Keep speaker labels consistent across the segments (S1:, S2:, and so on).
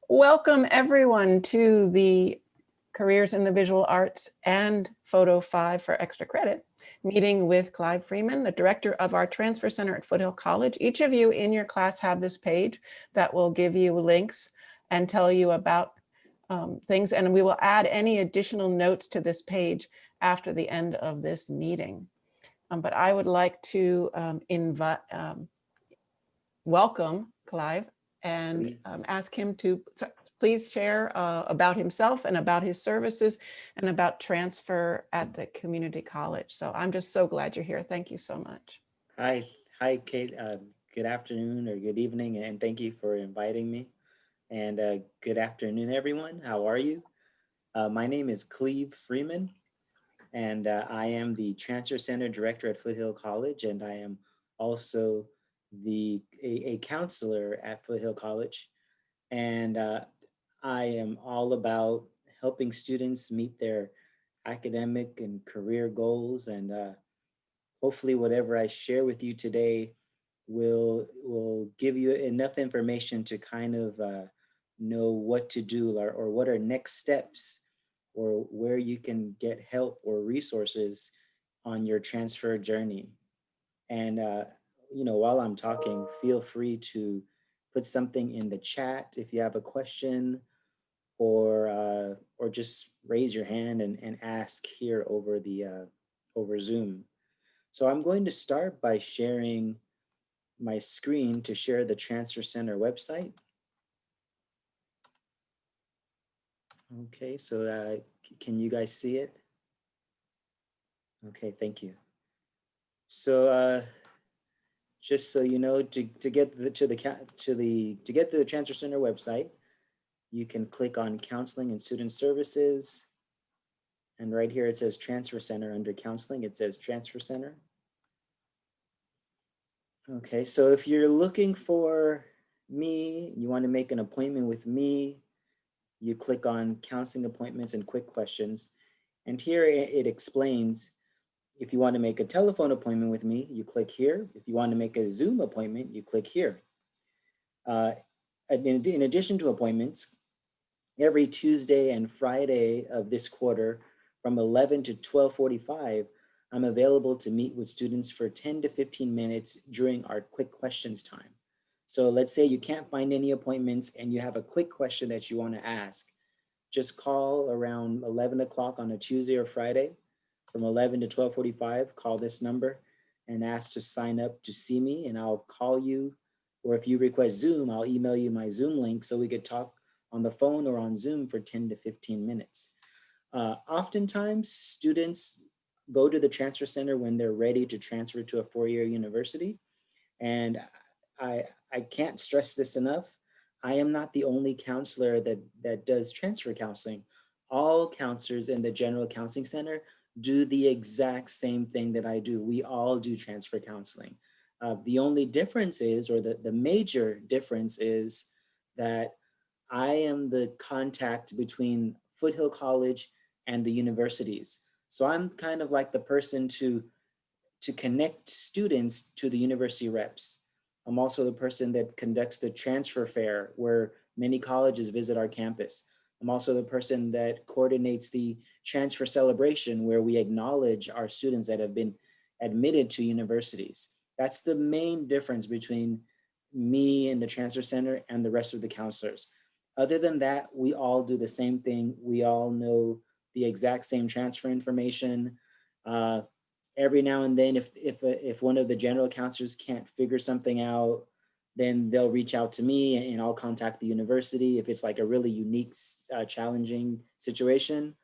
S1: Welcome everyone to the Careers in the Visual Arts and Photo 5 for Extra Credit meeting with Clive Freeman, the director of our Transfer Center at Foothill College. Each of you in your class have this page that will give you links and tell you about things, and we will add any additional notes to this page after the end of this meeting. But I would like to welcome Clive and ask him to please share about himself and about his services and about transfer at the community college. So I'm just so glad you're here. Thank you so much.
S2: Hi, Kate. Good afternoon or good evening, and thank you for inviting me. And good afternoon, everyone. How are you? My name is Cleve Freeman, and I am the Transfer Center Director at Foothill College, and I am also a counselor at Foothill College. And I am all about helping students meet their academic and career goals, and hopefully whatever I share with you today will give you enough information to kind of know what to do, or what are next steps, or where you can get help or resources on your transfer journey. And while I'm talking, feel free to put something in the chat if you have a question, or just raise your hand and ask here over Zoom. So I'm going to start by sharing my screen to share the Transfer Center website. Okay, so can you guys see it? Okay, thank you. So just so you know, to get to the Transfer Center website, you can click on Counseling and Student Services, and right here it says Transfer Center. Under Counseling, it says Transfer Center. Okay, so if you're looking for me, you want to make an appointment with me, you click on Counseling Appointments and Quick Questions. And here it explains, if you want to make a telephone appointment with me, you click here. If you want to make a Zoom appointment, you click here. In addition to appointments, every Tuesday and Friday of this quarter from 11 to 12:45, I'm available to meet with students for 10 to 15 minutes during our quick questions time. So let's say you can't find any appointments and you have a quick question that you want to ask. Just call around 11 o'clock on a Tuesday or Friday from 11 to 12:45, call this number and ask to sign up to see me, and I'll call you. Or if you request Zoom, I'll email you my Zoom link so we could talk on the phone or on Zoom for 10 to 15 minutes. Oftentimes, students go to the Transfer Center when they're ready to transfer to a four-year university. And I can't stress this enough. I am not the only counselor that does transfer counseling. All counselors in the General Counseling Center do the exact same thing that I do. We all do transfer counseling. The only difference is, or the major difference is, that I am the contact between Foothill College and the universities. So I'm kind of like the person to connect students to the university reps. I'm also the person that conducts the transfer fair where many colleges visit our campus. I'm also the person that coordinates the transfer celebration where we acknowledge our students that have been admitted to universities. That's the main difference between me and the transfer center and the rest of the counselors. Other than that, we all do the same thing. We all know the exact same transfer information. Every now and then, if one of the general counselors can't figure something out, then they'll reach out to me and I'll contact the university if it's like a really unique, challenging situation,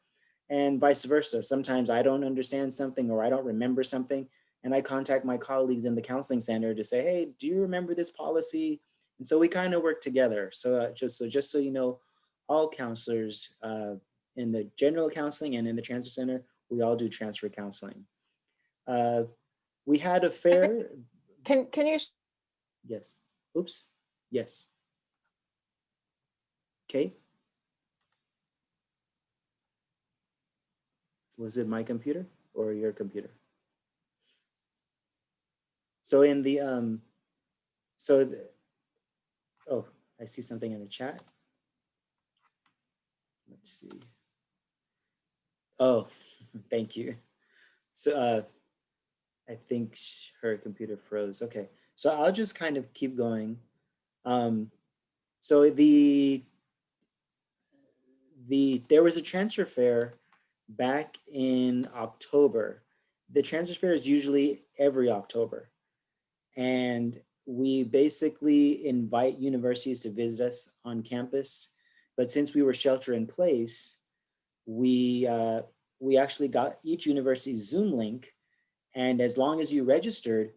S2: and vice versa. Sometimes I don't understand something or I don't remember something, and I contact my colleagues in the counseling center to say, hey, do you remember this policy? And so we kind of work together. So just so you know, all counselors in the general counseling and in the transfer center, we all do transfer counseling. We had a fair.
S1: Can you?
S2: Yes. Oops. Yes. Okay. Was it my computer or your computer? So in the oh, I see something in the chat. let's see. Oh, thank you. So I think her computer froze. Okay, so I'll just kind of keep going. So there was a transfer fair back in October. The transfer fair is usually every October, and we basically invite universities to visit us on campus. But since we were shelter in place, we we actually got each university's Zoom link, and as long as you registered,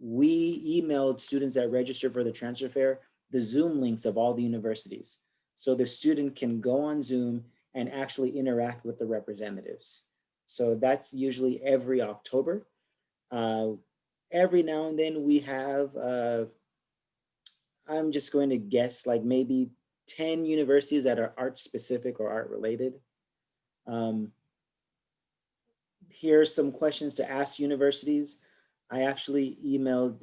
S2: we emailed students that registered for the transfer fair the Zoom links of all the universities. So the student can go on Zoom and actually interact with the representatives. So that's usually every October. Uh, every now and then we have, I'm just going to guess like maybe 10 universities that are art specific or art related. Um, Here's some questions to ask universities. I actually emailed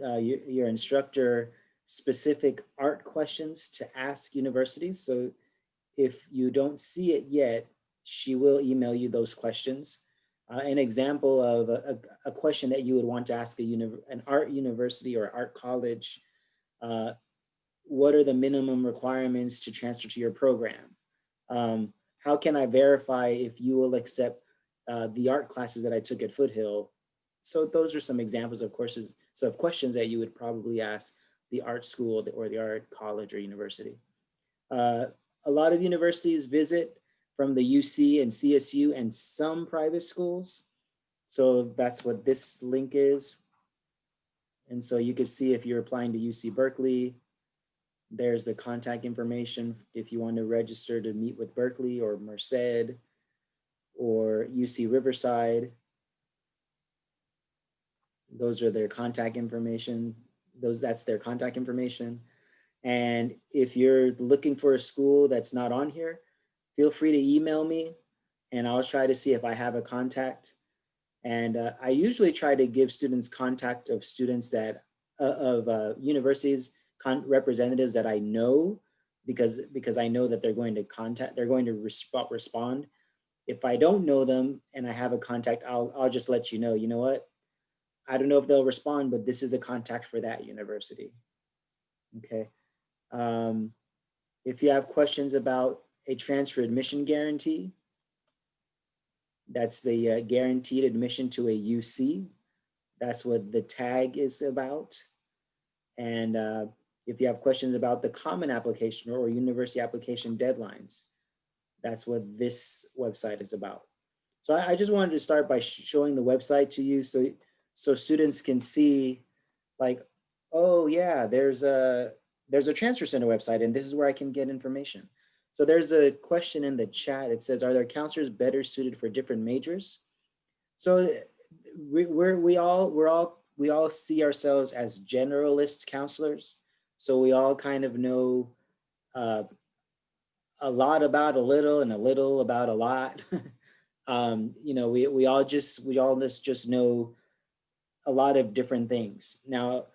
S2: your instructor specific art questions to ask universities. So if you don't see it yet, she will email you those questions. An example of a question that you would want to ask an art university or art college, what are the minimum requirements to transfer to your program? How can I verify if you will accept the art classes that I took at Foothill? So those are some examples of courses, so of questions that you would probably ask the art school or the art college or university. A lot of universities visit from the UC and CSU and some private schools. So that's what this link is. And so you can see if you're applying to UC Berkeley, there's the contact information if you want to register to meet with Berkeley or Merced or UC Riverside. Those are their contact information. That's their contact information. And if you're looking for a school that's not on here, feel free to email me and I'll try to see if I have a contact. And I usually try to give students contact of students that, universities, representatives that I know, because I know that they're going to respond. If I don't know them and I have a contact, I'll just let you know what, I don't know if they'll respond, but this is the contact for that university. Okay. If you have questions about a transfer admission guarantee, that's the guaranteed admission to a UC. That's what the tag is about. And if you have questions about the common application or university application deadlines, that's what this website is about. So I just wanted to start by showing the website to you so students can see like, oh yeah, there's a transfer center website and this is where I can get information. So there's a question in the chat. It says, are there counselors better suited for different majors? So we all see ourselves as generalist counselors. So we all kind of know a lot about a little and a little about a lot. We all just know a lot of different things. Now,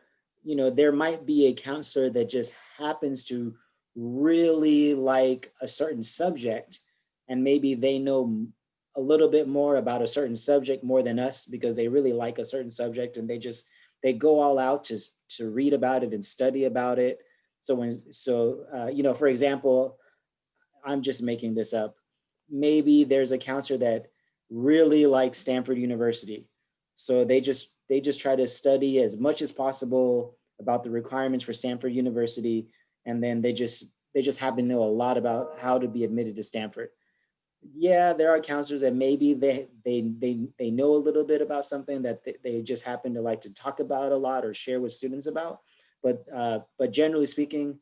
S2: there might be a counselor that just happens to really like a certain subject, and maybe they know a little bit more about a certain subject more than us because they really like a certain subject, and they go all out to read about it and study about it. So for example, I'm just making this up. Maybe there's a counselor that really likes Stanford University. So they just try to study as much as possible about the requirements for Stanford University. And then they just happen to know a lot about how to be admitted to Stanford. Yeah, there are counselors that maybe they know a little bit about something that they just happen to like to talk about a lot or share with students about. But generally speaking,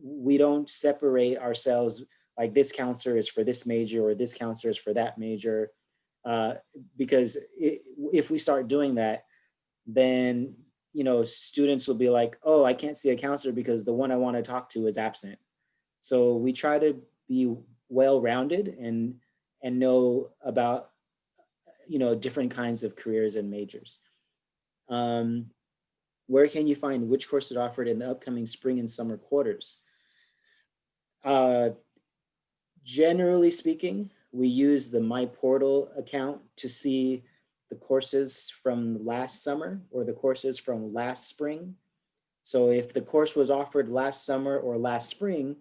S2: we don't separate ourselves like this counselor is for this major or this counselor is for that major, because if we start doing that, then students will be like, oh, I can't see a counselor because the one I want to talk to is absent. So we try to be well-rounded and know about different kinds of careers and majors. Where can you find which courses are offered in the upcoming spring and summer quarters? Generally speaking, we use the My Portal account to see the courses from last summer or the courses from last spring. So if the course was offered last summer or last spring,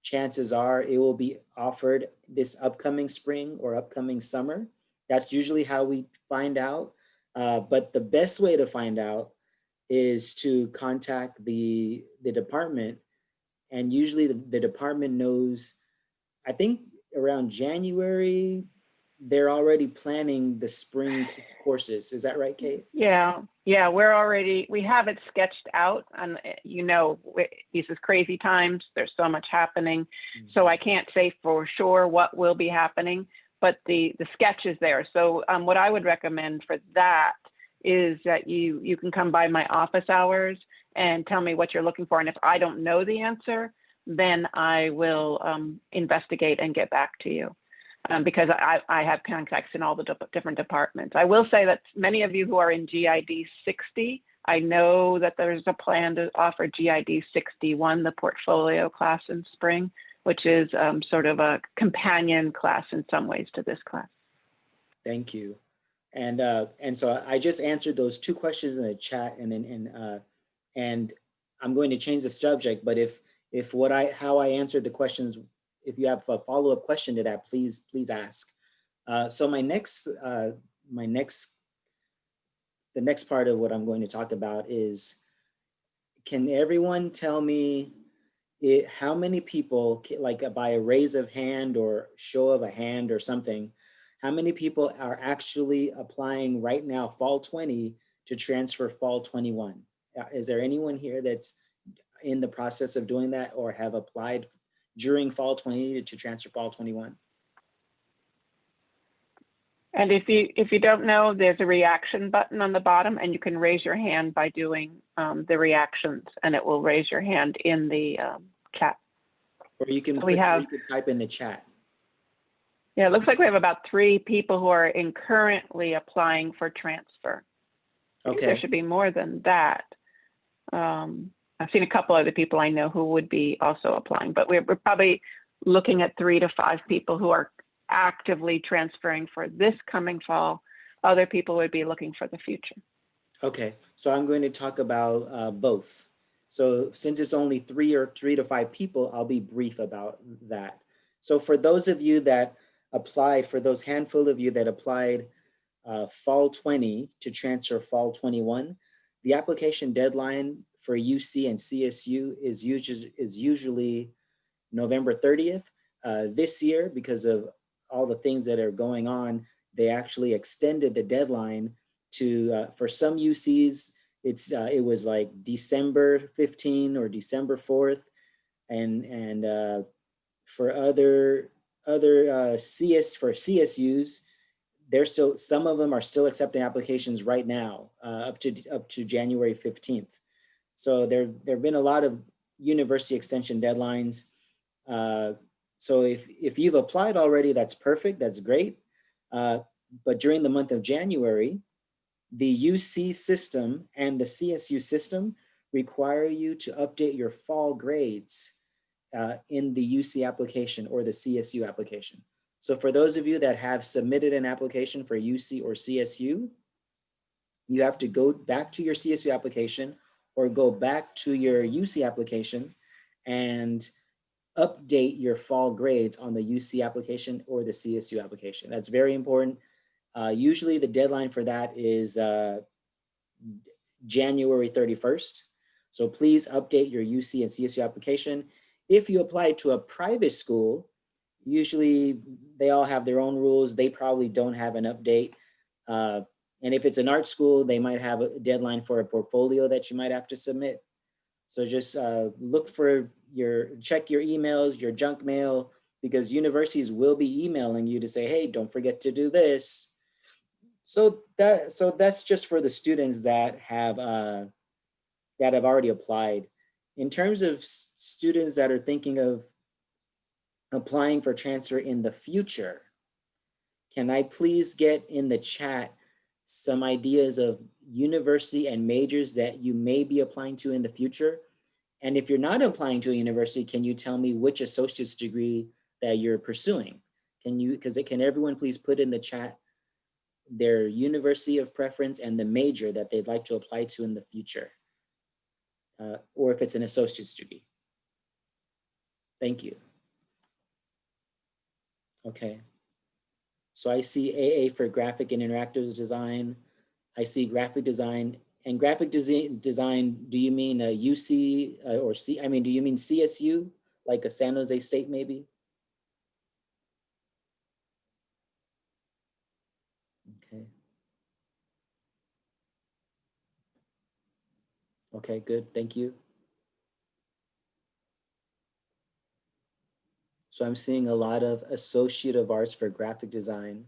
S2: chances are it will be offered this upcoming spring or upcoming summer. That's usually how we find out. But the best way to find out is to contact the department. And usually the department knows, I think around January, they're already planning the spring courses. Is that right, Kate?
S3: Yeah, we have it sketched out, and these is crazy times. There's so much happening. So I can't say for sure what will be happening, but the sketch is there. So what I would recommend for that is that you can come by my office hours and tell me what you're looking for. And if I don't know the answer, then I will investigate and get back to you. Because I have contacts in all the different departments. I will say that many of you who are in GID 60, I know that there's a plan to offer GID 61, the portfolio class in spring, which is sort of a companion class in some ways to this class.
S2: Thank you. And so I just answered those two questions in the chat, and I'm going to change the subject. But if how I answered the questions, if you have a follow-up question to that, please ask. So the next part of what I'm going to talk about is, can everyone tell me how many people, like by a raise of hand or show of a hand or something, how many people are actually applying right now, fall 20, to transfer fall 21? Is there anyone here that's in the process of doing that or have applied during fall 20 to transfer fall 21?
S3: And if you don't know, there's a reaction button on the bottom, and you can raise your hand by doing the reactions, and it will raise your hand in the chat.
S2: Or you can, you can type in the chat.
S3: Yeah, it looks like we have about 3 people who are currently applying for transfer.
S2: Okay.
S3: There should be more than that. I've seen a couple other people I know who would be also applying, but we're probably looking at 3 to 5 people who are actively transferring for this coming fall. Other people would be looking for the future.
S2: Okay, so I'm going to talk about both. So since it's only 3 to 5 people, I'll be brief about that. So for those of you that applied, for those handful of you that applied fall 20 to transfer fall 21, the application deadline for UC and CSU is usually November 30th. This year, because of all the things that are going on, they actually extended the deadline to, for some UCs, it was like December 15 or December 4th. And for other CSUs, some of them are still accepting applications right now, up to January 15th. So there have been a lot of university extension deadlines. So if you've applied already, that's perfect, that's great. But during the month of January, the UC system and the CSU system require you to update your fall grades in the UC application or the CSU application. So for those of you that have submitted an application for UC or CSU, you have to go back to your CSU application or go back to your UC application and update your fall grades on the UC application or the CSU application. That's very important. Usually the deadline for that is January 31st. So please update your UC and CSU application. If you apply to a private school, usually they all have their own rules. They probably don't have an update. And if it's an art school, they might have a deadline for a portfolio that you might have to submit. So just check your emails, your junk mail, because universities will be emailing you to say, hey, don't forget to do this. So that's just for the students that have already applied. In terms of students that are thinking of applying for transfer in the future, can I please get in the chat some ideas of university and majors that you may be applying to in the future? And if you're not applying to a university, can you tell me which associate's degree that you're pursuing. Can everyone please put in the chat their university of preference and the major that they'd like to apply to in the future, or if it's an associate's degree. Thank you. Okay. So I see AA for graphic and interactive design. I see graphic design. And graphic design, do you mean a UC or C? I mean, do you mean CSU, like a San Jose State maybe? Okay. Okay, good, thank you. So I'm seeing a lot of Associate of Arts for graphic design.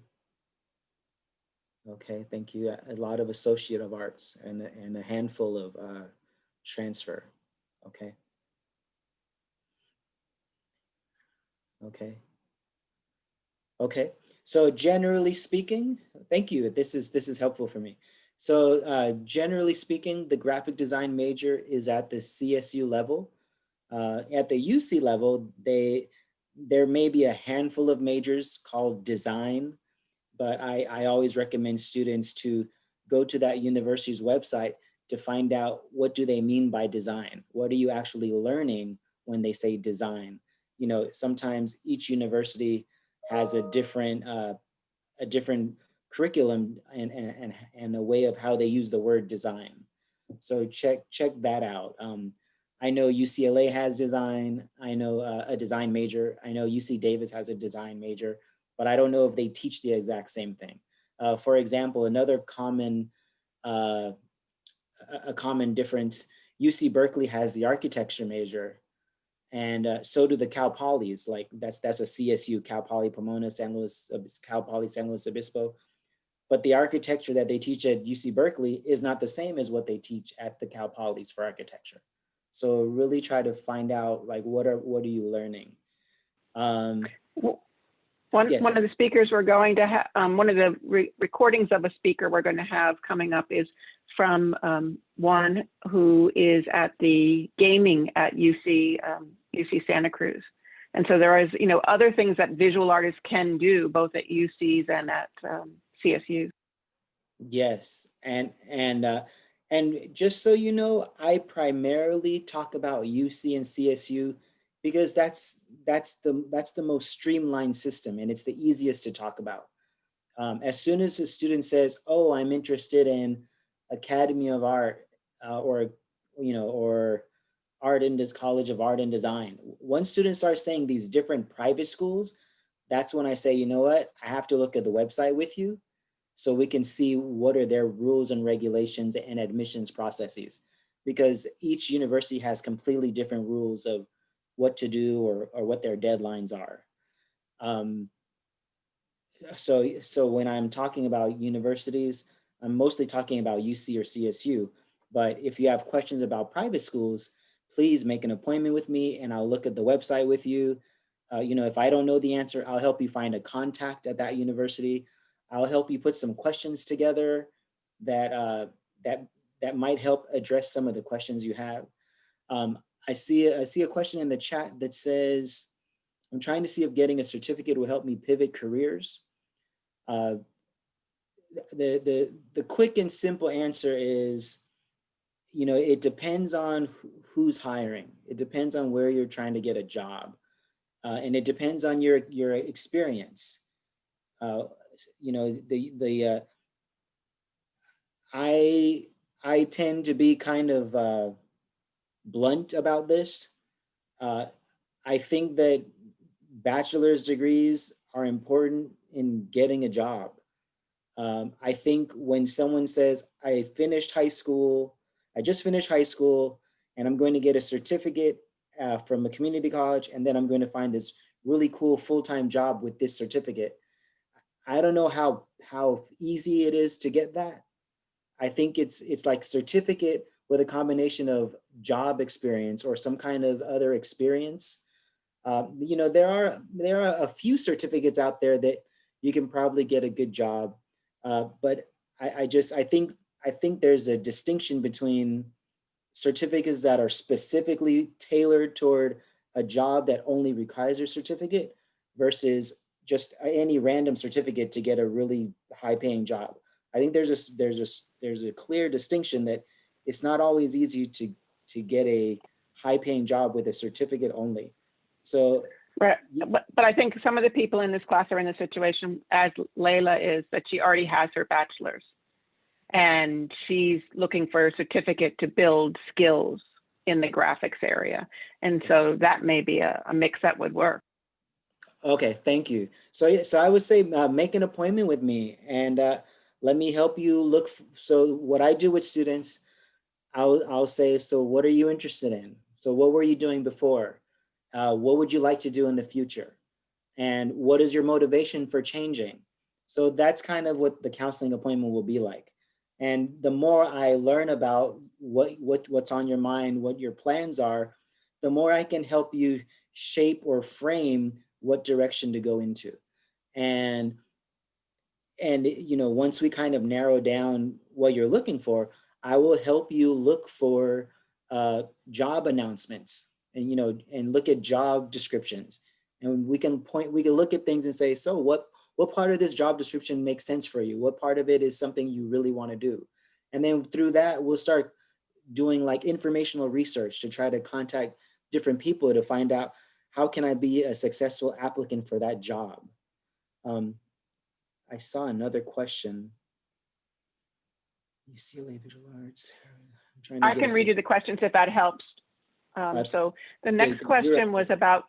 S2: Okay, thank you. A lot of Associate of Arts and a handful of transfer. Okay. Okay. Okay. So generally speaking, thank you. This is helpful for me. So generally speaking, the graphic design major is at the CSU level. At the UC level, there may be a handful of majors called design, but I always recommend students to go to that university's website to find out what do they mean by design? What are you actually learning when they say design? You know, sometimes each university has a different curriculum and a way of how they use the word design. So check that out. I know UCLA has design. I know a design major. I know UC Davis has a design major, but I don't know if they teach the exact same thing. For example, another common difference, UC Berkeley has the architecture major, and so do the Cal Polys. Like that's a CSU, Cal Poly Pomona, Cal Poly San Luis Obispo. But the architecture that they teach at UC Berkeley is not the same as what they teach at the Cal Polys for architecture. So really try to find out like what are you learning. Yes.
S3: One of the speakers we're going to have, one of the recordings of a speaker we're going to have coming up is from one who is at the gaming at UC Santa Cruz. And so there is, other things that visual artists can do both at UCs and at CSU.
S2: Yes, and just so you know, I primarily talk about UC and CSU because that's the most streamlined system and it's the easiest to talk about. As soon as a student says, "Oh, I'm interested in Academy of Art," or College of Art and Design. Once students start saying these different private schools, that's when I say, you know what, I have to look at the website with you so we can see what are their rules and regulations and admissions processes, because each university has completely different rules of what to do or what their deadlines are. So when I'm talking about universities, I'm mostly talking about UC or CSU, but if you have questions about private schools, please make an appointment with me and I'll look at the website with you. If I don't know the answer, I'll help you find a contact at that university. I'll help you put some questions together that might help address some of the questions you have. I see a question in the chat that says, I'm trying to see if getting a certificate will help me pivot careers. The quick and simple answer is, it depends on who's hiring. It depends on where you're trying to get a job. And it depends on your experience. I tend to be kind of blunt about this. I think that bachelor's degrees are important in getting a job. I think when someone says, I just finished high school, and I'm going to get a certificate from a community college, and then I'm going to find this really cool full-time job with this certificate. I don't know how easy it is to get that. I think it's like certificate with a combination of job experience or some kind of other experience. There are a few certificates out there that you can probably get a good job, but I think there's a distinction between certificates that are specifically tailored toward a job that only requires a certificate versus just any random certificate to get a really high paying job. I think there's a clear distinction that it's not always easy to get a high paying job with a certificate only. So
S3: Right. But I think some of the people in this class are in the situation as Layla is, that she already has her bachelor's and she's looking for a certificate to build skills in the graphics area. And so that may be a mix that would work.
S2: okay, thank you. So I would say make an appointment with me and let me help you look. So what I do with students, I'll say, so what are you interested in? So what were you doing before? What would you like to do in the future? And what is your motivation for changing? So that's kind of what the counseling appointment will be like. And the more I learn about what's on your mind, what your plans are, the more I can help you shape or frame what direction to go into. And you know, once we kind of narrow down what you're looking for, I will help you look for job announcements and, you know, and look at job descriptions. And we can look at things and say, so what part of this job description makes sense for you? What part of it is something you really want to do? And then through that, we'll start doing like informational research to try to contact different people to find out how can I be a successful applicant for that job. I saw another question. UCLA Visual Arts. I'm trying to
S3: I can read you the questions if that helps. So the next question was about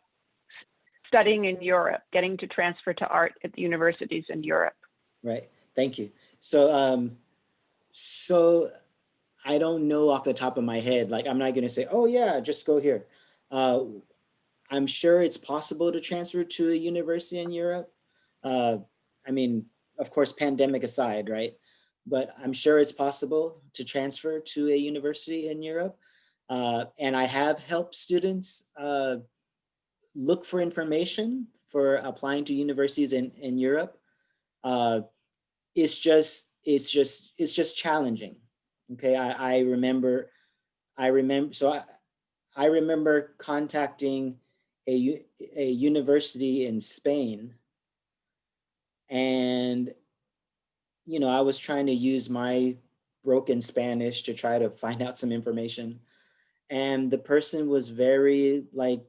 S3: studying in Europe, getting to transfer to art at the universities in Europe.
S2: Right, thank you. So, so I don't know off the top of my head, like I'm not gonna say, oh yeah, just go here. I'm sure it's possible to transfer to a university in Europe. I mean, of course, pandemic aside, right? But I'm sure it's possible to transfer to a university in Europe. And I have helped students look for information for applying to universities in Europe. It's just challenging. Okay, I remember, so I remember contacting a university in Spain, and you know, I was trying to use my broken Spanish to try to find out some information, and the person was very like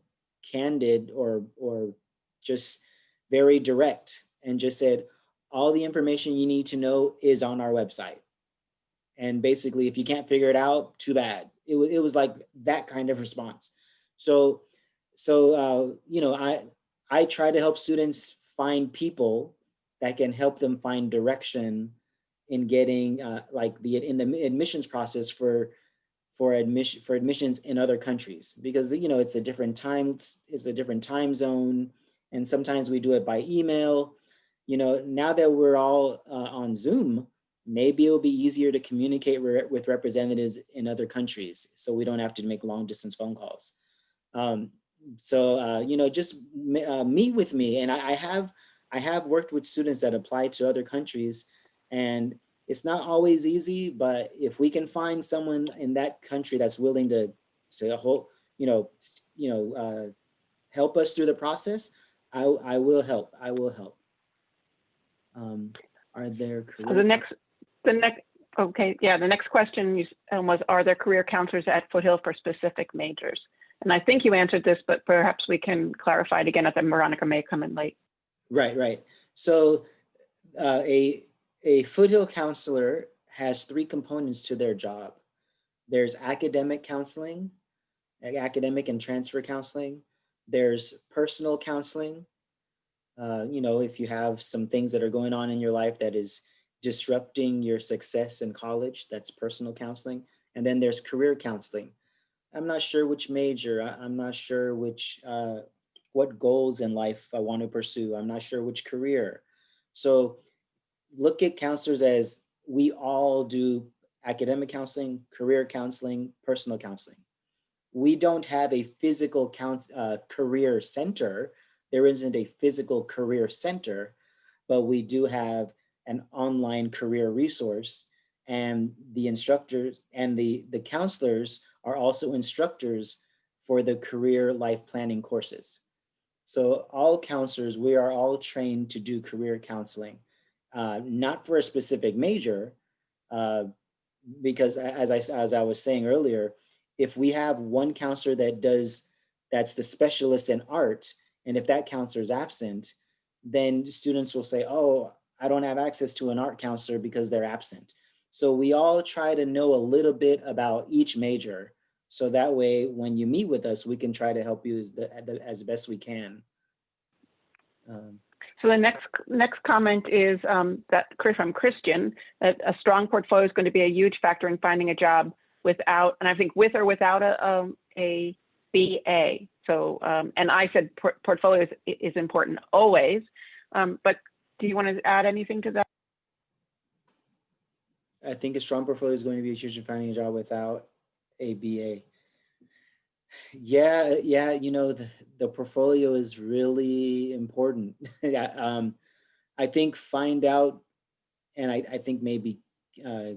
S2: candid or just very direct and just said, all the information you need to know is on our website. And basically, if you can't figure it out, too bad. It was like that kind of response. So you know, I try to help students find people that can help them find direction in getting like in the admissions process for admissions in other countries, because you know it's a different time, it's a different time zone, and sometimes we do it by email. You know, now that we're all on Zoom, maybe it'll be easier to communicate with representatives in other countries, so we don't have to make long distance phone calls. You know, just meet with me, and I have worked with students that apply to other countries, and it's not always easy, but if we can find someone in that country that's willing to help us through the process, I will help. I will help. Are there career?
S3: So the next question was, are there career counselors at Foothill for specific majors? And I think you answered this, but perhaps we can clarify it again, as Veronica may come in late.
S2: Right. So a Foothill counselor has 3 components to their job. There's academic counseling, academic and transfer counseling. There's personal counseling. You know, if you have some things that are going on in your life that is disrupting your success in college, that's personal counseling. And then there's career counseling. I'm not sure which major, I'm not sure what goals in life I want to pursue. I'm not sure which career. So look at counselors as we all do academic counseling, career counseling, personal counseling. We don't have a physical career center. There isn't a physical career center, but we do have an online career resource, and the instructors and the counselors are also instructors for the career life planning courses. So all counselors, we are all trained to do career counseling, not for a specific major, uh, because as I was saying earlier, if we have one counselor that's the specialist in art, and if that counselor is absent, then students will say, "Oh, I don't have access to an art counselor because they're absent." So we all try to know a little bit about each major, so that way when you meet with us, we can try to help you as best we can. Um,
S3: So the next comment is that from Christian, that a strong portfolio is going to be a huge factor in finding a job without, and I think with or without a BA. So, and I said portfolio is important always, but do you want to add anything to that?
S2: I think a strong portfolio is going to be a huge in finding a job without a BA. Yeah, the portfolio is really important. Yeah, I think find out, and I think maybe uh,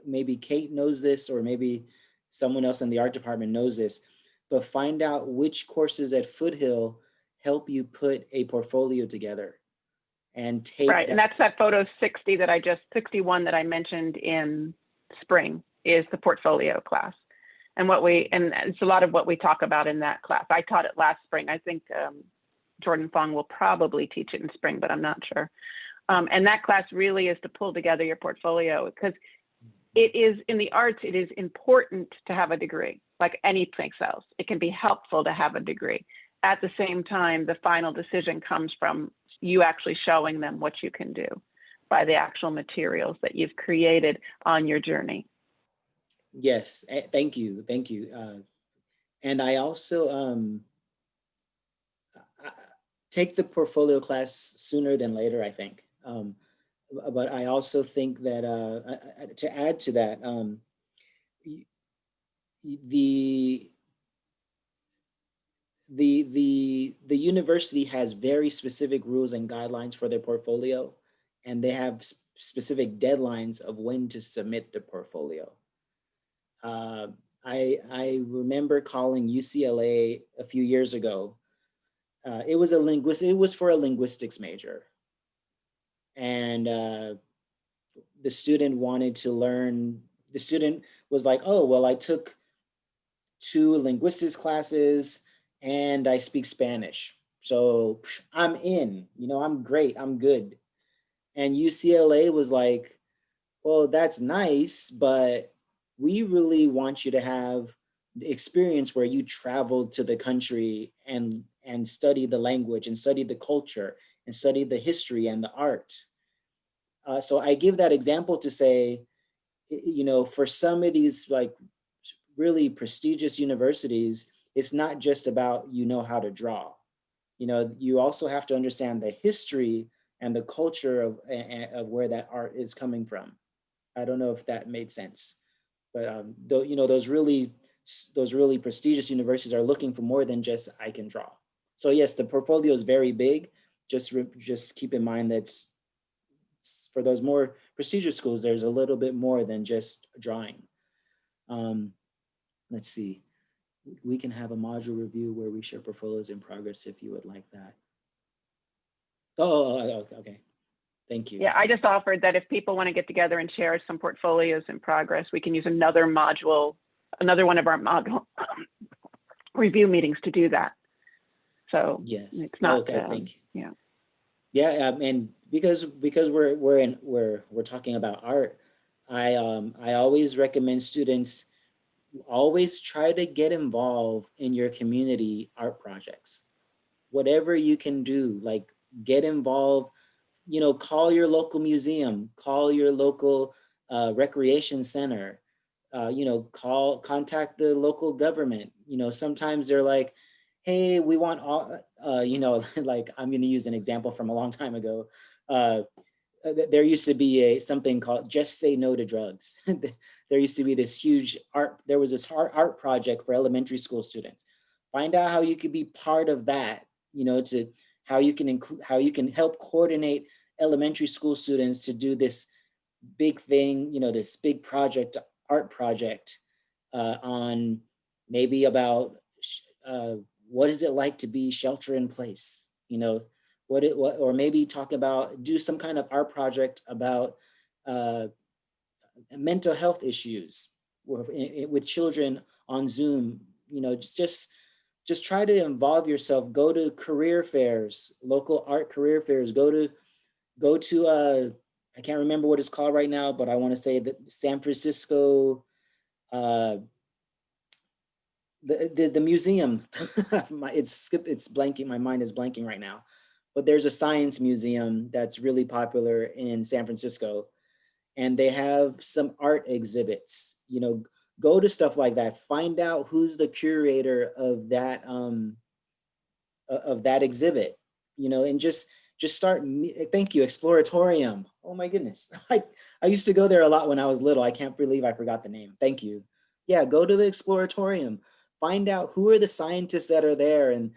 S2: maybe Kate knows this, or maybe someone else in the art department knows this, but find out which courses at Foothill help you put a portfolio together and take
S3: Right, and that's that photo 61 that I mentioned in spring is the portfolio class. And it's a lot of what we talk about in that class. I taught it last spring. I think Jordan Fong will probably teach it in spring, but I'm not sure. And that class really is to pull together your portfolio, because it is in the arts, it is important to have a degree, like anything else. It can be helpful to have a degree. At the same time, the final decision comes from you actually showing them what you can do by the actual materials that you've created on your journey.
S2: Yes, thank you. And I also take the portfolio class sooner than later, I think. But I also think that to add to that, the the university has very specific rules and guidelines for their portfolio, and they have specific deadlines of when to submit the portfolio. I remember calling UCLA a few years ago. It was for a linguistics major, and the student wanted to learn. The student was like, "Oh, well, I took 2 linguistics classes and I speak Spanish, so I'm in. I'm great. I'm good." And UCLA was like, "Well, that's nice, but we really want you to have the experience where you traveled to the country and study the language and study the culture and study the history and the art." So I give that example to say, for some of these like really prestigious universities, it's not just about how to draw. You also have to understand the history and the culture of where that art is coming from. I don't know if that made sense, but those really prestigious universities are looking for more than just I can draw. So yes, the portfolio is very big. Just keep in mind that for those more prestigious schools, there's a little bit more than just drawing. Let's see. We can have a module review where we share portfolios in progress if you would like that. Oh, okay. Thank you.
S3: Yeah, I just offered that if people want to get together and share some portfolios in progress, we can use another one of our module review meetings to do that. So
S2: yes,
S3: it's not.
S2: Okay, thank you.
S3: Yeah.
S2: Yeah, and because we're talking about art, I always recommend students always try to get involved in your community art projects. Whatever you can do, like get involved, call your local museum, call your local recreation center, contact the local government. Sometimes they're like, "Hey, we want all," like I'm going to use an example from a long time ago. There used to be something called Just Say No to Drugs. There used to be this huge there was this art project for elementary school students. Find out how you could be part of that, to how you can help coordinate elementary school students to do this big thing, this big art project on maybe about what is it like to be shelter in place? You know, or maybe talk about, do some kind of art project about uh, mental health issues with children on Zoom. You know, just try to involve yourself. Go to career fairs, local art career fairs. Go to I can't remember what it's called right now, but I want to say that San Francisco, uh, the museum. It's blanking. My mind is blanking right now, but there's a science museum that's really popular in San Francisco, and they have some art exhibits. You know, go to stuff like that. Find out who's the curator of that exhibit. You know, and just start. Thank you, Exploratorium. Oh my goodness, I used to go there a lot when I was little. I can't believe I forgot the name. Thank you. Yeah, go to the Exploratorium. Find out who are the scientists that are there, and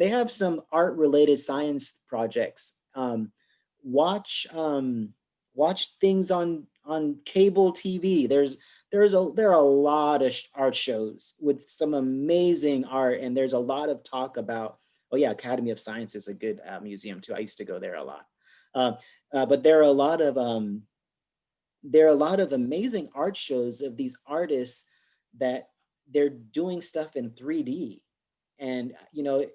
S2: they have some art related science projects. Watch watch things on cable TV. There are a lot of art shows with some amazing art, and there's a lot of talk about. Oh yeah, Academy of Science is a good museum too. I used to go there a lot. Uh, but there are a lot of amazing art shows of these artists that they're doing stuff in 3D, and you know,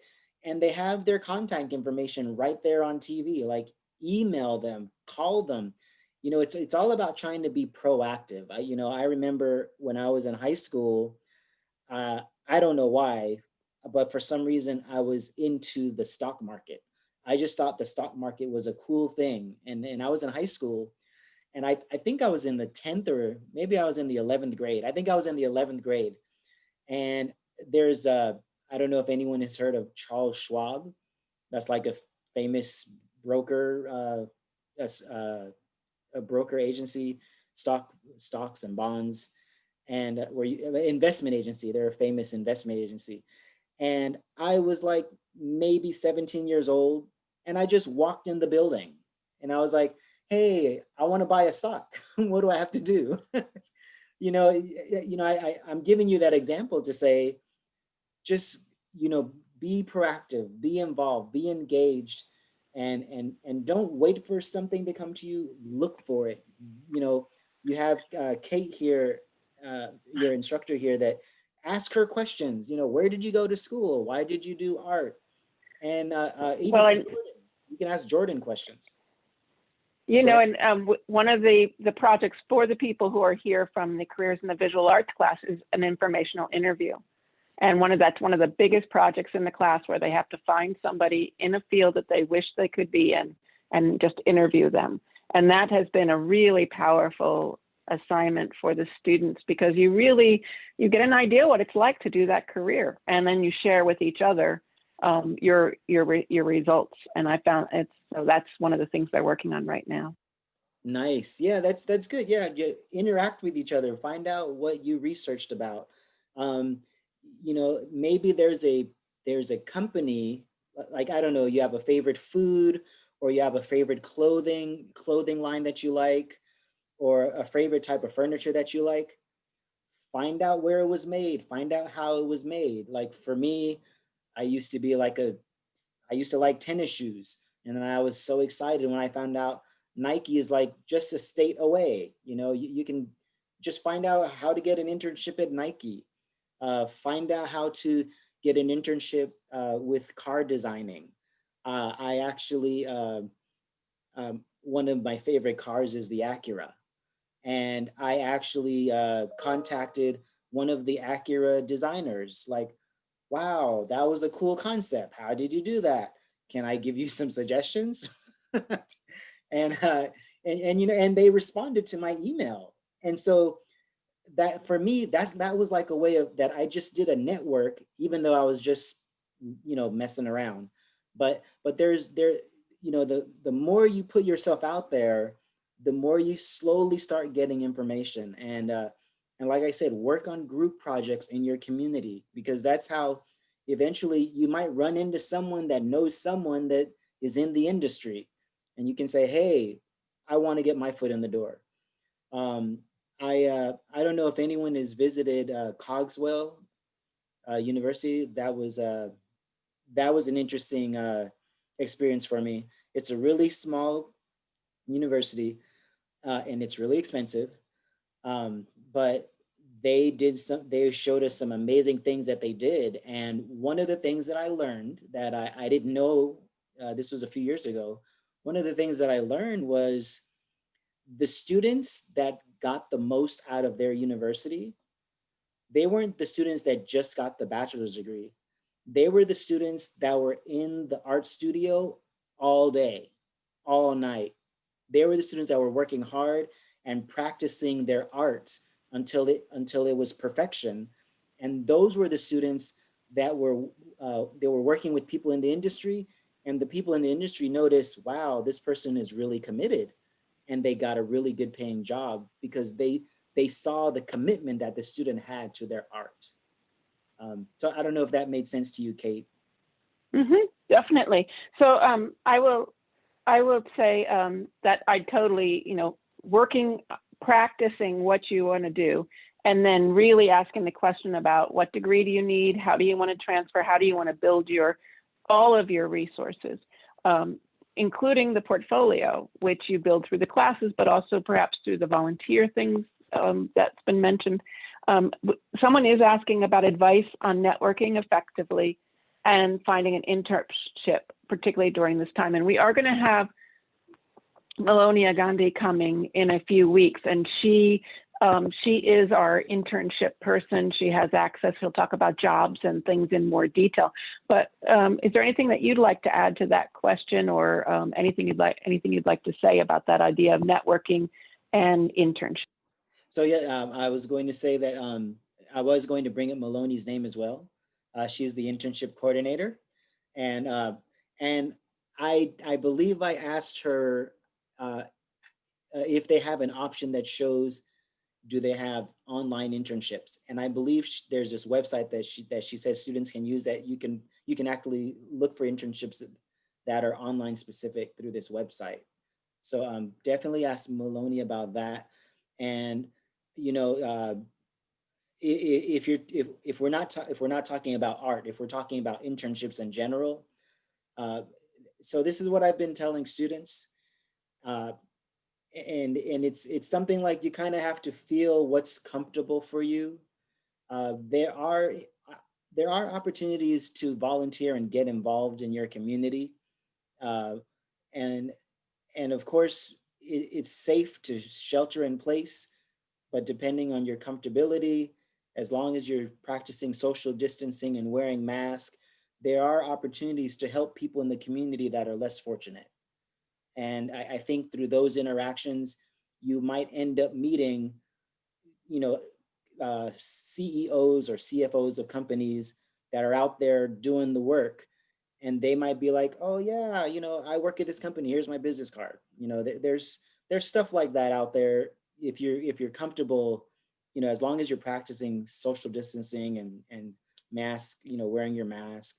S2: and they have their contact information right there on TV. Like, email them, call them. You know, it's all about trying to be proactive. I remember when I was in high school, uh, I don't know why, but for some reason I was into the stock market. I just thought the stock market was a cool thing, and I was in high school, and I think I was in the 10th, or maybe I was in the 11th grade. I think I was in the 11th grade. And there's I don't know if anyone has heard of Charles Schwab. That's like a famous broker, a broker agency, stocks and bonds, and investment agency. They're a famous investment agency. And I was like maybe 17 years old, and I just walked in the building, and I was like, "Hey, I want to buy a stock. What do I have to do?" I'm giving you that example to say, just, be proactive, be involved, be engaged, and don't wait for something to come to you. Look for it. You know, you have Kate here, your instructor here, that ask her questions. You know, where did you go to school? Why did you do art? And even
S3: Well,
S2: Jordan, you can ask Jordan questions.
S3: you
S2: Go
S3: know,
S2: ahead.
S3: and one of the projects for the people who are here from the Careers in the Visual Arts class is an informational interview. And that's one of the biggest projects in the class, where they have to find somebody in a field that they wish they could be in and just interview them. And that has been a really powerful assignment for the students, because you get an idea what it's like to do that career, and then you share with each other your results. And I found so that's one of the things they're working on right now.
S2: Nice. Yeah, that's good. Yeah, interact with each other. Find out what you researched about. Um, maybe there's a company, like, I don't know, you have a favorite food, or you have a favorite clothing line that you like, or a favorite type of furniture that you like. Find out where it was made. Find out how it was made. Like, for me, I used to be I used to like tennis shoes. And then I was so excited when I found out Nike is like just a state away. You can just find out how to get an internship at Nike. Find out how to get an internship with car designing. I actually, one of my favorite cars is the Acura. And I actually contacted one of the Acura designers, like, wow, that was a cool concept. How did you do that? Can I give you some suggestions? and and they responded to my email. And so that, for me, that was like a way of that. I just did a network, even though I was just messing around. But the more you put yourself out there, the more you slowly start getting information. And like I said, work on group projects in your community, because that's how eventually you might run into someone that knows someone that is in the industry, and you can say, hey, I want to get my foot in the door. I don't know if anyone has visited Cogswell University. That was that was an interesting experience for me. It's a really small university, and it's really expensive. But they showed us some amazing things that they did. And one of the things that I learned that I didn't know, this was a few years ago, one of the things that I learned was the students that got the most out of their university, they weren't the students that just got the bachelor's degree. They were the students that were in the art studio all day, all night. They were the students that were working hard and practicing their art until it was perfection. And those were the students that were they were working with people in the industry, and the people in the industry noticed, wow, this person is really committed, and they got a really good paying job because they saw the commitment that the student had to their art. So I don't know if that made sense to you, Kate.
S3: Definitely. So I will say that I totally, working, practicing what you want to do, and then really asking the question about what degree do you need? How do you want to transfer? How do you want to build all of your resources, including the portfolio, which you build through the classes, but also perhaps through the volunteer things that's been mentioned. Someone is asking about advice on networking effectively and finding an internship, particularly during this time. And we are going to have Melonia Gandhi coming in a few weeks, and she is our internship person. She has access. She'll talk about jobs and things in more detail. But is there anything that you'd like to add to that question, or anything you'd like to say about that idea of networking and internship?
S2: So yeah, I was going to say that I was going to bring up Maloney's name as well. She's the internship coordinator, and I believe I asked her if they have an option that shows, do they have online internships, and I believe there's this website that she says students can use, that you can actually look for internships that are online specific through this website. So definitely ask Maloney about that. And if we're not talking about art, if we're talking about internships in general, so this is what I've been telling students, and it's something like you kind of have to feel what's comfortable for you. There are opportunities to volunteer and get involved in your community, and of course it's safe to shelter in place, but depending on your comfortability, as long as you're practicing social distancing and wearing masks, there are opportunities to help people in the community that are less fortunate. And I think through those interactions, you might end up meeting, CEOs or CFOs of companies that are out there doing the work. And they might be like, oh yeah, I work at this company, here's my business card. There's stuff like that out there. If you're comfortable, as long as you're practicing social distancing and mask, wearing your mask,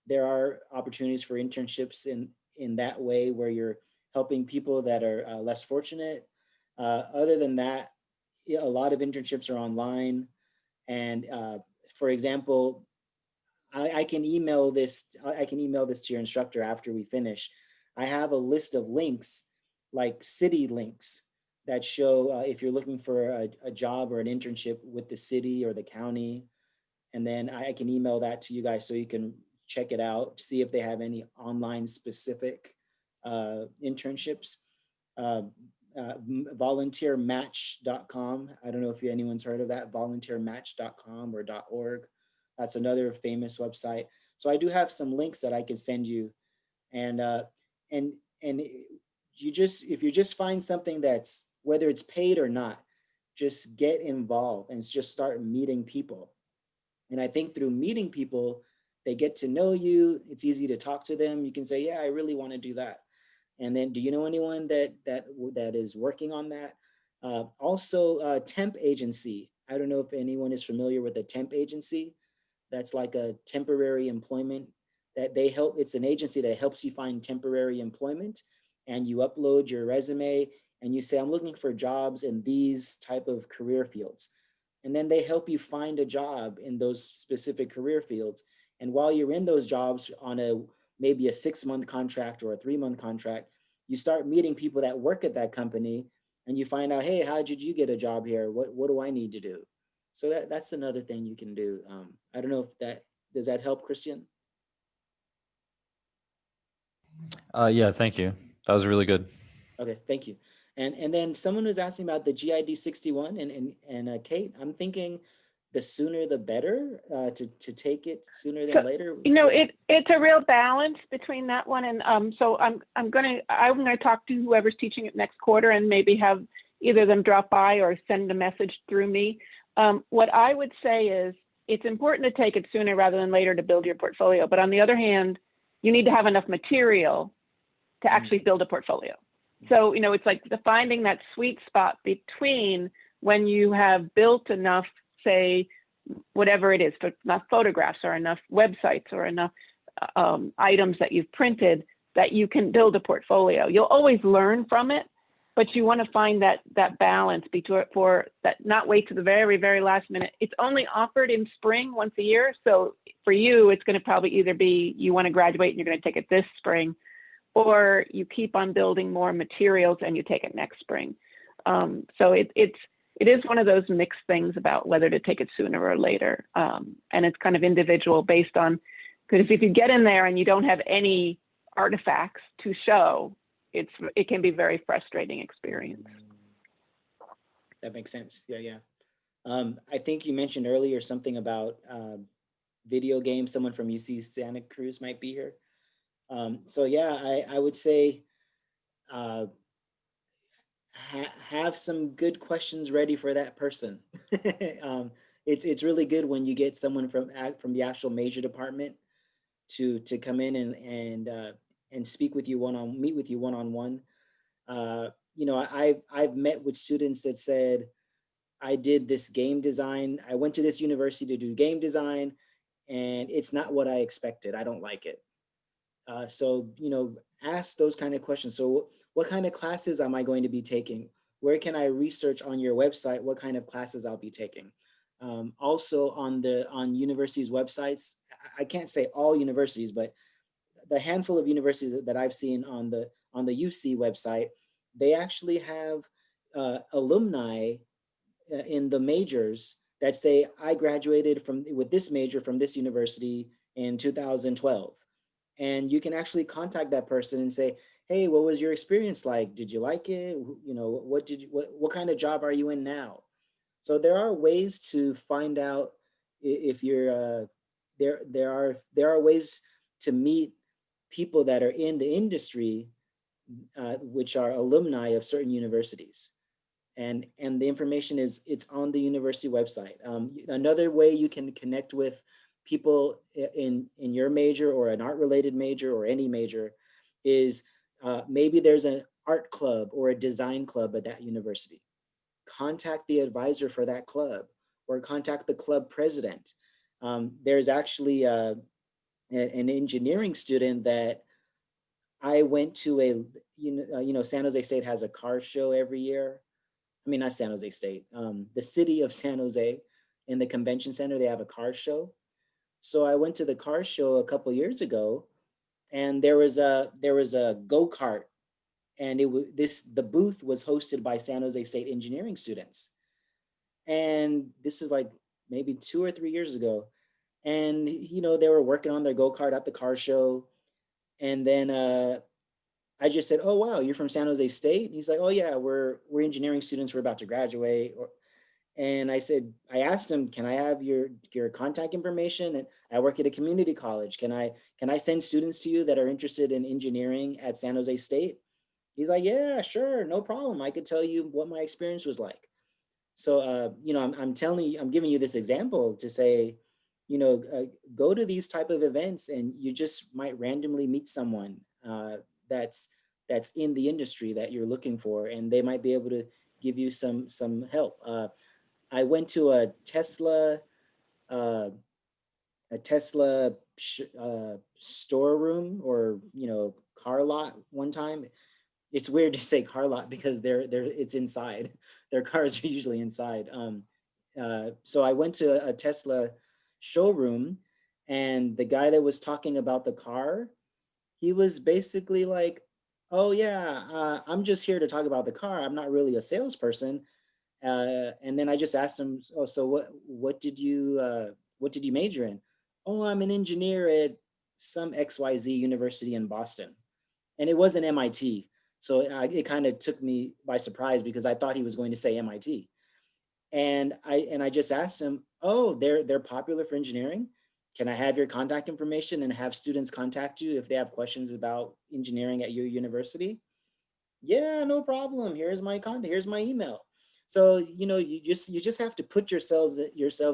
S2: there are opportunities for internships in that way, where you're helping people that are less fortunate. Other than that, a lot of internships are online. And for example, I can email this to your instructor after we finish. I have a list of links, like city links, that show if you're looking for a job or an internship with the city or the county. And then I can email that to you guys so you can check it out, see if they have any online specific internships. Volunteermatch.com. I don't know if anyone's heard of that, volunteermatch.com or .org. That's another famous website. So I do have some links that I can send you. And if you just find something that's, whether it's paid or not, just get involved and just start meeting people. And I think through meeting people, they get to know you. It's easy to talk to them. You can say, yeah, I really want to do that. And then, do you know anyone that is working on that? Also, temp agency. I don't know if anyone is familiar with a temp agency. That's like a temporary employment that they help. It's an agency that helps you find temporary employment, and you upload your resume and you say, I'm looking for jobs in these type of career fields. And then they help you find a job in those specific career fields. And while you're in those jobs on maybe a 6-month contract or a 3-month contract, you start meeting people that work at that company, and you find out, hey, how did you get a job here? What do I need to do? So that's another thing you can do. I don't know if does that help, Christian?
S4: Yeah, thank you. That was really good.
S2: Okay, thank you. And then someone was asking about the GID 61, and Kate, I'm thinking the sooner the better, to take it sooner than
S3: So,
S2: later.
S3: it's a real balance between that one and so I'm gonna talk to whoever's teaching it next quarter and maybe have either of them drop by or send a message through me. What I would say is it's important to take it sooner rather than later to build your portfolio. But on the other hand, you need to have enough material to actually build a portfolio. So, it's like finding that sweet spot between when you have built enough, say, whatever it is, enough photographs or enough websites or enough items that you've printed that you can build a portfolio. You'll always learn from it, but you want to find that balance for that, not wait to the very, very last minute. It's only offered in spring once a year. So for you, it's going to probably either be you want to graduate and you're going to take it this spring, or you keep on building more materials and you take it next spring. So it is one of those mixed things about whether to take it sooner or later. And it's kind of individual based on, because if you get in there and you don't have any artifacts to show, it can be a very frustrating experience.
S2: That makes sense. Yeah. I think you mentioned earlier something about video games. Someone from UC Santa Cruz might be here. So yeah, I would say have some good questions ready for that person. It's really good when you get someone from the actual major department to come in and speak with you meet with you one-on-one. I've met with students that said, I did this game design. I went to this university to do game design, and it's not what I expected. I don't like it. So, ask those kind of questions. So what kind of classes am I going to be taking? Where can I research on your website what kind of classes I'll be taking? Also on universities' websites, I can't say all universities, but the handful of universities that I've seen on the UC website, they actually have alumni in the majors that say, I graduated with this major from this university in 2012. And you can actually contact that person and say, hey, what was your experience like? Did you like it? What kind of job are you in now? So there are ways to find out if you're there are ways to meet people that are in the industry, which are alumni of certain universities. And the information it's on the university website. Another way you can connect with people in your major or an art related major or any major is maybe there's an art club or a design club at that university. Contact the advisor for that club or contact the club president. There's actually an engineering student that I went to San Jose State has a car show every year. I mean, not San Jose State, the city of San Jose in the convention center, they have a car show. So I went to the car show a couple years ago, and there was a go-kart, and the booth was hosted by San Jose State engineering students. And this is like maybe 2 or 3 years ago. And, they were working on their go-kart at the car show. And then I just said, oh, wow, you're from San Jose State? And he's like, oh yeah, we're engineering students. We're about to graduate. And I asked him, can I have your contact information? And I work at a community college. Can I send students to you that are interested in engineering at San Jose State? He's like, yeah, sure, no problem. I could tell you what my experience was like. So, I'm giving you this example to say, go to these type of events, and you just might randomly meet someone that's in the industry that you're looking for, and they might be able to give you some help. I went to a Tesla storeroom or car lot one time. It's weird to say car lot because it's inside. Their cars are usually inside. So I went to a Tesla showroom, And the guy that was talking about the car, he was basically like, oh yeah, I'm just here to talk about the car. I'm not really a salesperson. And then I just asked him, oh, so what did you major in? Oh, I'm an engineer at some XYZ university in Boston. And it wasn't MIT. So it kind of took me by surprise because I thought he was going to say MIT. And I just asked him, oh, they're popular for engineering. Can I have your contact information and have students contact you if they have questions about engineering at your university? Yeah, no problem. Here's my contact. Here's my email. So, you know, you just have to put yourselves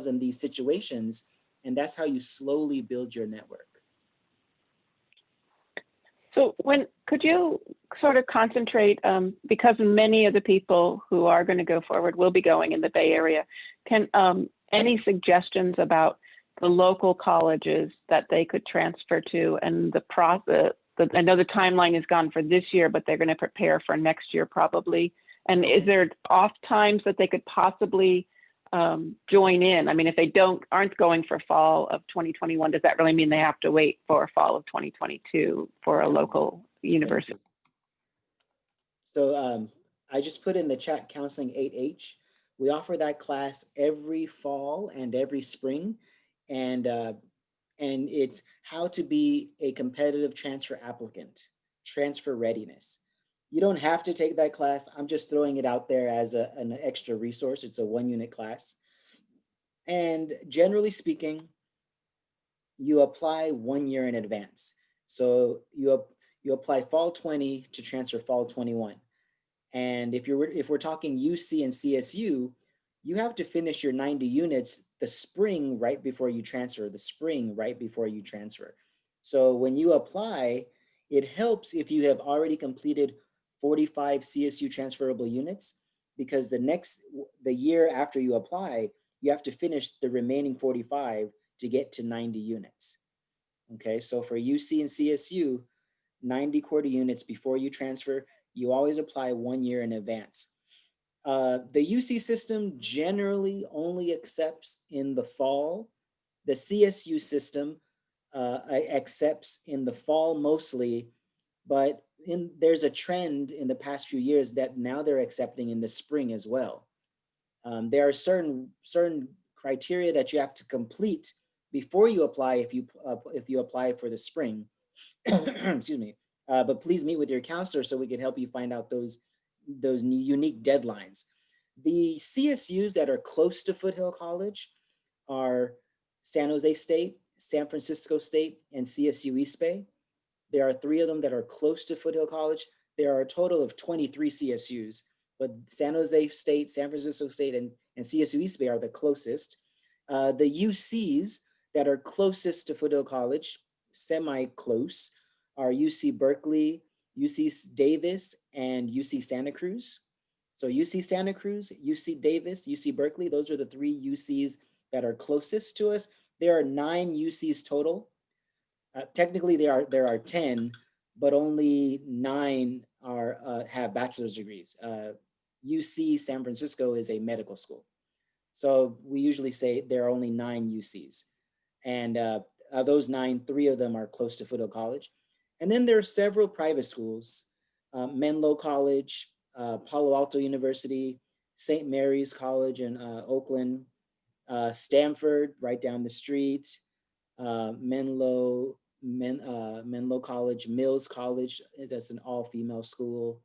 S2: in these situations, and that's how you slowly build your network.
S3: So could you sort of concentrate, because many of the people who are going to go forward will be going in the Bay Area, can any suggestions about the local colleges that they could transfer to and the process? I know the timeline is gone for this year, but they're going to prepare for next year probably. And
S2: Okay.
S3: is there off times that they could possibly join in? I mean, if they aren't going for fall of 2021, does that really mean they have to wait for fall of 2022 for a local university?
S2: So I just put in the chat counseling 8H. We offer that class every fall and every spring. And it's how to be a competitive transfer applicant, transfer readiness. You don't have to take that class. I'm just throwing it out there as an extra resource. It's a 1-unit class. And generally speaking, you apply 1 year in advance. So you apply fall 20 to transfer fall 21. And if we're talking UC and CSU, you have to finish your 90 units the spring right before you transfer, So when you apply, it helps if you have already completed 45 CSU transferable units, because the year after you apply, you have to finish the remaining 45 to get to 90 units. Okay, so for UC and CSU, 90 quarter units before you transfer, you always apply 1 year in advance. The UC system generally only accepts in the fall. The CSU system accepts in the fall mostly, but there's a trend in the past few years that now they're accepting in the spring as well. There are certain criteria that you have to complete before you apply if you apply for the spring. Excuse me. But please meet with your counselor so we can help you find out those unique deadlines. The CSUs that are close to Foothill College are San Jose State, San Francisco State, and CSU East Bay. There are 3 of them that are close to Foothill College. There are a total of 23 CSUs, but San Jose State, San Francisco State, and CSU East Bay are the closest. The UCs that are closest to Foothill College, semi-close, are UC Berkeley, UC Davis, and UC Santa Cruz. So UC Santa Cruz, UC Davis, UC Berkeley, those are the 3 UCs that are closest to us. There are 9 UCs total. Technically, there are 10, but only 9 have bachelor's degrees. UC San Francisco is a medical school. So we usually say there are only 9 UCs. And of those 9, 3 of them are close to Foothill College. And then there are several private schools, Menlo College, Palo Alto University, St. Mary's College in Oakland, Stanford right down the street, Menlo College, Mills College, that's an all-female school,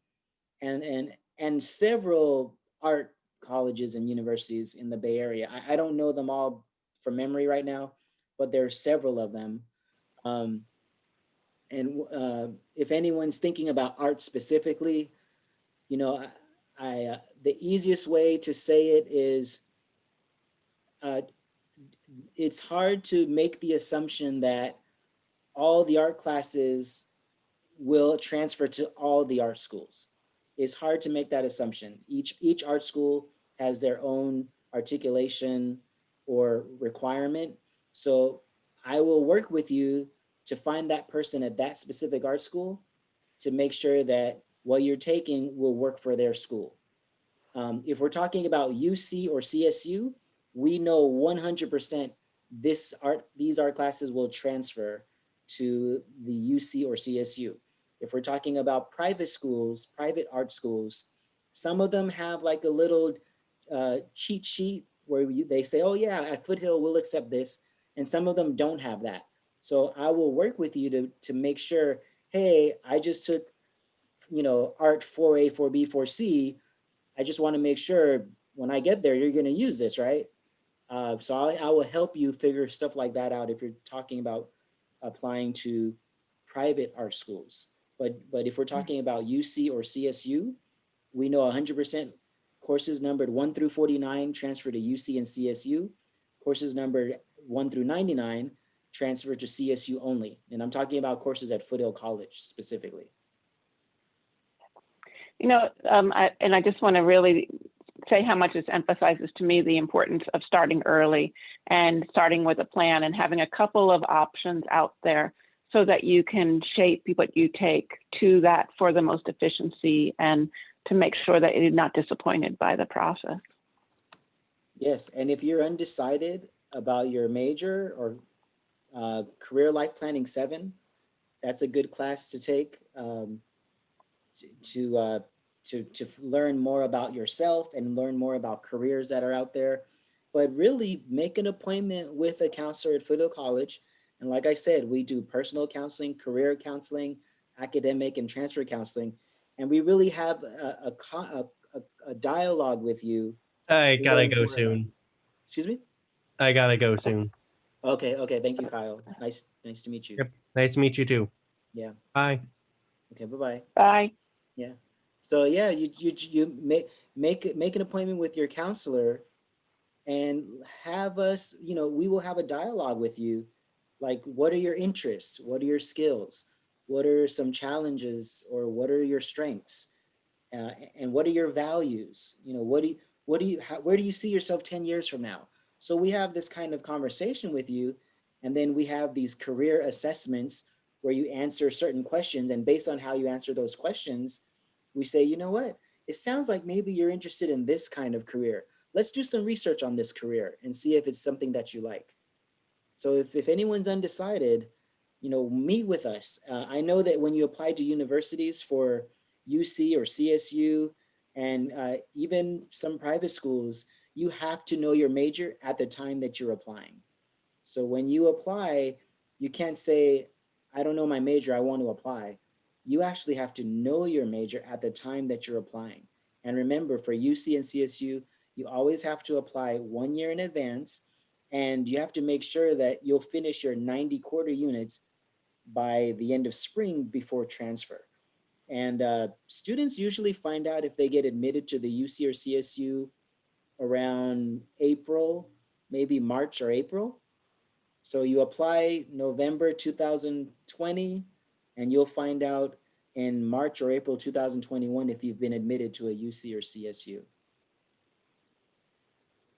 S2: and several art colleges and universities in the Bay Area. I don't know them all from memory right now, but there are several of them. And if anyone's thinking about art specifically, you know, the easiest way to say it is, it's hard to make the assumption that all the art classes will transfer to all the art schools. It's hard to make that assumption. Each art school has their own articulation or requirement. So I will work with you to find that person at that specific art school to make sure that what you're taking will work for their school. If we're talking about UC or CSU, we know 100% these art classes will transfer to the UC or CSU. If we're talking about private schools, private art schools, some of them have like a little cheat sheet where they say, oh yeah, at Foothill, we'll accept this. And some of them don't have that. So I will work with you to make sure, hey, I just took, art 4A, 4B, 4C. I just want to make sure when I get there, you're going to use this, right? So I will help you figure stuff like that out if you're talking about applying to private art schools. But if we're talking about UC or CSU, we know 100% courses numbered 1 through 49 transfer to UC and CSU. Courses numbered 1 through 99 transfer to CSU only. And I'm talking about courses at Foothill College specifically.
S3: I just want to really say how much this emphasizes to me the importance of starting early and starting with a plan and having a couple of options out there so that you can shape what you take to that for the most efficiency and to make sure that you're not disappointed by the process.
S2: Yes, and if you're undecided about your major or Career Life Planning 7, that's a good class to take to learn more about yourself and learn more about careers that are out there. But really make an appointment with a counselor at Foothill College. And like I said, we do personal counseling, career counseling, academic and transfer counseling. And we really have a dialogue with you.
S5: I
S2: to
S5: gotta
S2: learn
S5: go
S2: more about-
S5: soon.
S2: Excuse me?
S5: I gotta go soon.
S2: Okay, thank you, Kyle. Nice to meet you.
S5: Yep. Nice to meet you too.
S2: Yeah.
S5: Bye.
S2: Okay, bye-bye.
S3: Bye.
S2: Yeah. So yeah, you make an appointment with your counselor and have us, we will have a dialogue with you. Like, what are your interests? What are your skills? What are some challenges, or what are your strengths? And what are your values? Where do you see yourself 10 years from now? So we have this kind of conversation with you, and then we have these career assessments where you answer certain questions, and based on how you answer those questions, we say, you know what? It sounds like maybe you're interested in this kind of career. Let's do some research on this career and see if it's something that you like. So if anyone's undecided, meet with us. I know that when you apply to universities for UC or CSU and even some private schools, you have to know your major at the time that you're applying. So when you apply, you can't say, I don't know my major, I want to apply. You actually have to know your major at the time that you're applying. And remember, for UC and CSU, you always have to apply 1 year in advance, and you have to make sure that you'll finish your 90 quarter units by the end of spring before transfer. And students usually find out if they get admitted to the UC or CSU around April, maybe March or April. So you apply November 2020, and you'll find out in March or April 2021 if you've been admitted to a UC or CSU.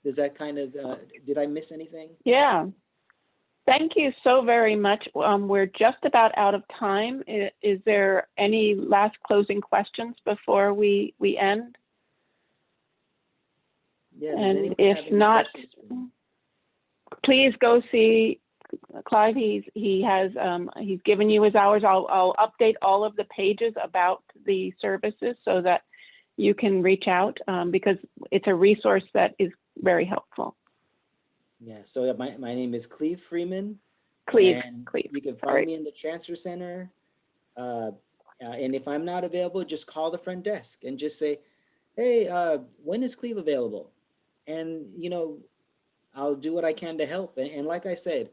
S2: Does that kind of, did I miss anything?
S3: Yeah. Thank you so very much. We're just about out of time. Is there any last closing questions before we end?
S2: Yeah, does
S3: And
S2: anyone
S3: if
S2: have any
S3: not,
S2: questions for me?
S3: please go see Clive. He's given you his hours. I'll update all of the pages about the services so that you can reach out because it's a resource that is very helpful.
S2: Yeah, so my name is Cleve Freeman.
S3: Cleve.
S2: You can find
S3: Sorry.
S2: me in the transfer center. And if I'm not available, just call the front desk and just say, hey, when is Cleve available? And, I'll do what I can to help. And like I said,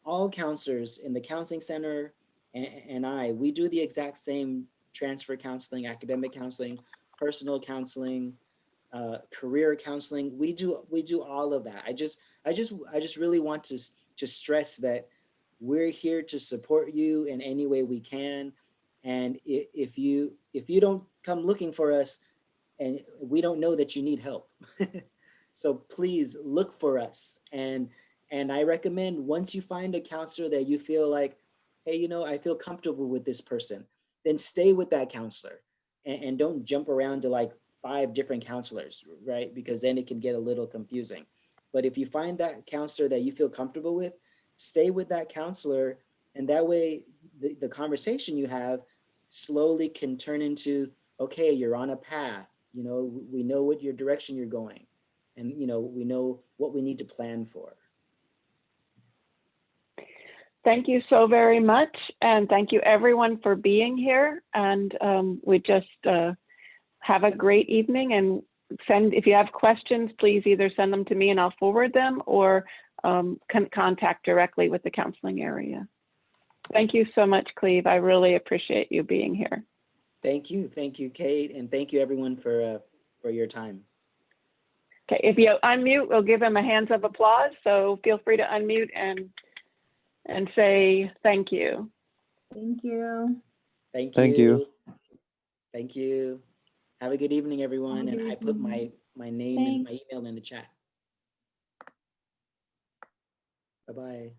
S2: all counselors in the counseling center and we do the exact same transfer counseling, academic counseling, personal counseling, career counseling. We do all of that. I just really want to stress that we're here to support you in any way we can. And if you don't come looking for us, and we don't know that you need help. So please look for us. And I recommend, once you find a counselor that you feel like, hey, I feel comfortable with this person, then stay with that counselor and don't jump around to like 5 different counselors, right? Because then it can get a little confusing. But if you find that counselor that you feel comfortable with, stay with that counselor. And that way the conversation you have slowly can turn into, okay, you're on a path. You know, we know what your direction you're going. And, you know, we know what we need to plan for.
S3: Thank you so very much. And thank you everyone for being here. And we just have a great evening, and if you have questions, please either send them to me and I'll forward them, or can contact directly with the counseling area. Thank you so much, Cleve. I really appreciate you being here.
S2: Thank you, Kate, and thank you everyone for your time.
S3: Okay, if you unmute, we'll give him a hands of applause. So feel free to unmute and say thank you.
S6: Thank you.
S2: Thank
S7: Thank you.
S2: Thank you. Have a good evening, everyone.
S6: Have a
S2: And
S6: good
S2: I put
S6: evening.
S2: my name and
S6: Thanks.
S2: my email in the chat. Bye-bye.